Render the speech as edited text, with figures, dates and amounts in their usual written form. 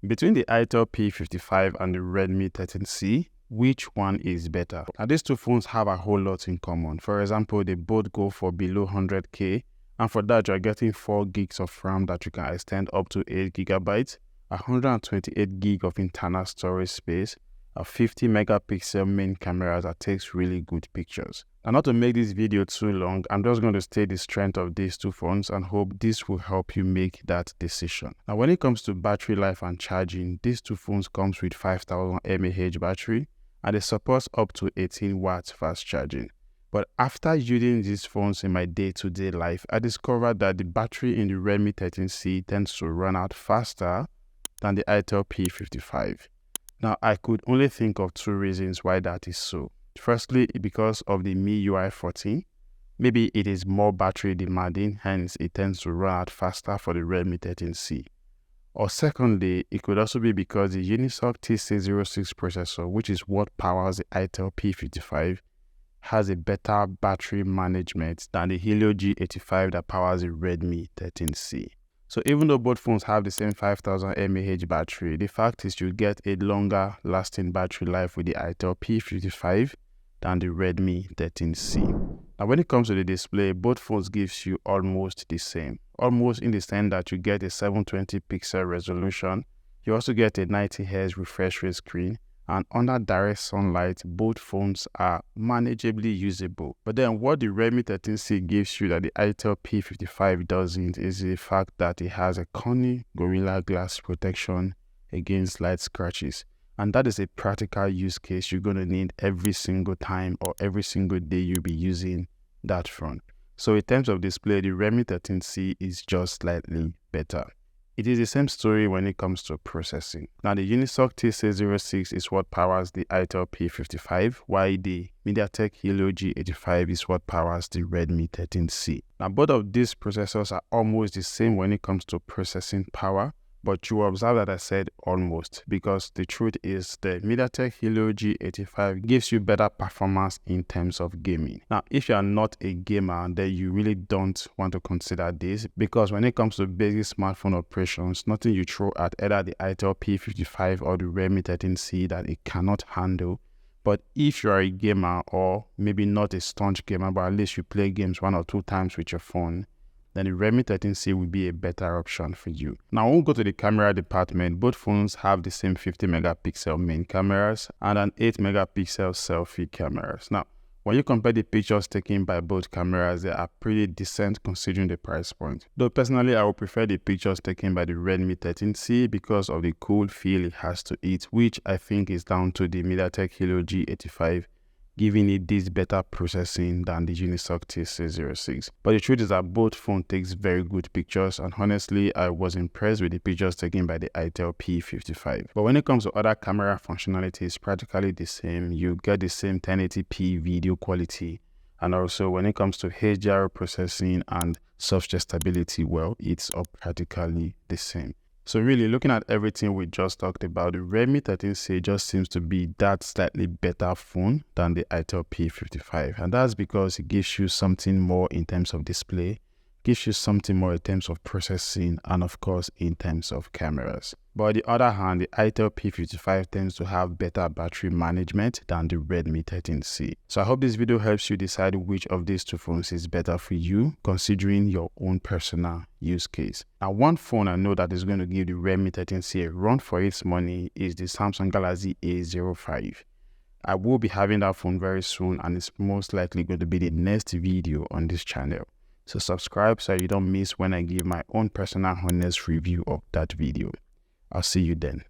Between the Itel P55 and the Redmi 13C, which one is better? Now, these two phones have a whole lot in common. For example, they both go for below 100K, and for that, you're getting 4 gigs of RAM that you can extend up to 8 gigabytes, 128 gig of internal storage space, a 50 megapixel main camera that takes really good pictures. And not to make this video too long, I'm just going to state the strength of these two phones and hope this will help you make that decision. Now, when it comes to battery life and charging, these two phones comes with 5000 mAh battery and they support up to 18 watts fast charging. But after using these phones in my day-to-day life, I discovered that the battery in the Redmi 13C tends to run out faster than the Itel P55. Now, I could only think of 2 reasons why that is so. Firstly, because of the MIUI 14. Maybe it is more battery demanding, hence it tends to run out faster for the Redmi 13C. Or secondly, it could also be because the Unisoc TC06 processor, which is what powers the Itel P55, has a better battery management than the Helio G85 that powers the Redmi 13C. So even though both phones have the same 5000 mAh battery, the fact is you get a longer lasting battery life with the Itel P55 than the Redmi 13C. Now when it comes to the display, both phones gives you almost the same. Almost in the sense that you get a 720 pixel resolution, you also get a 90Hz refresh rate screen, and under direct sunlight, both phones are manageably usable. But then what the Redmi 13C gives you that the Itel P55 doesn't is the fact that it has a Corning Gorilla Glass protection against light scratches. And that is a practical use case you're going to need every single time or every single day you'll be using that phone. So in terms of display, the Redmi 13C is just slightly better. It is the same story when it comes to processing. Now, the Unisoc TC06 is what powers the Itel P55, while the MediaTek Helio G85 is what powers the Redmi 13C. Now, both of these processors are almost the same when it comes to processing power, but you will observe that I said almost, because the truth is the MediaTek Helio G85 gives you better performance in terms of gaming. Now, if you are not a gamer, then you really don't want to consider this, because when it comes to basic smartphone operations, nothing you throw at either the Itel P55 or the Redmi 13C that it cannot handle. But if you are a gamer, or maybe not a staunch gamer, but at least you play games 1 or 2 times with your phone, then the Redmi 13C will be a better option for you. Now, when we go to the camera department, both phones have the same 50 megapixel main cameras and an 8 megapixel selfie cameras. Now, when you compare the pictures taken by both cameras, they are pretty decent considering the price point. Though personally, I would prefer the pictures taken by the Redmi 13C because of the cool feel it has to it, which I think is down to the MediaTek Helio G85, giving it this better processing than the Unisoc TC06. But the truth is that both phones takes very good pictures, and honestly, I was impressed with the pictures taken by the Itel P55. But when it comes to other camera functionality, it's practically the same. You get the same 1080p video quality, and also when it comes to HDR processing and software stability, well, it's all practically the same. So really, looking at everything we just talked about, the Redmi 13C just seems to be that slightly better phone than the Itel P55. And that's because it gives you something more in terms of display, gives you something more in terms of processing, and of course in terms of cameras. But on the other hand, the Itel P55 tends to have better battery management than the Redmi 13C. So I hope this video helps you decide which of these two phones is better for you, considering your own personal use case. Now, one phone I know that is going to give the Redmi 13C a run for its money is the Samsung Galaxy A05. I will be having that phone very soon, and it's most likely going to be the next video on this channel. So subscribe so you don't miss when I give my own personal honest review of that video. I'll see you then.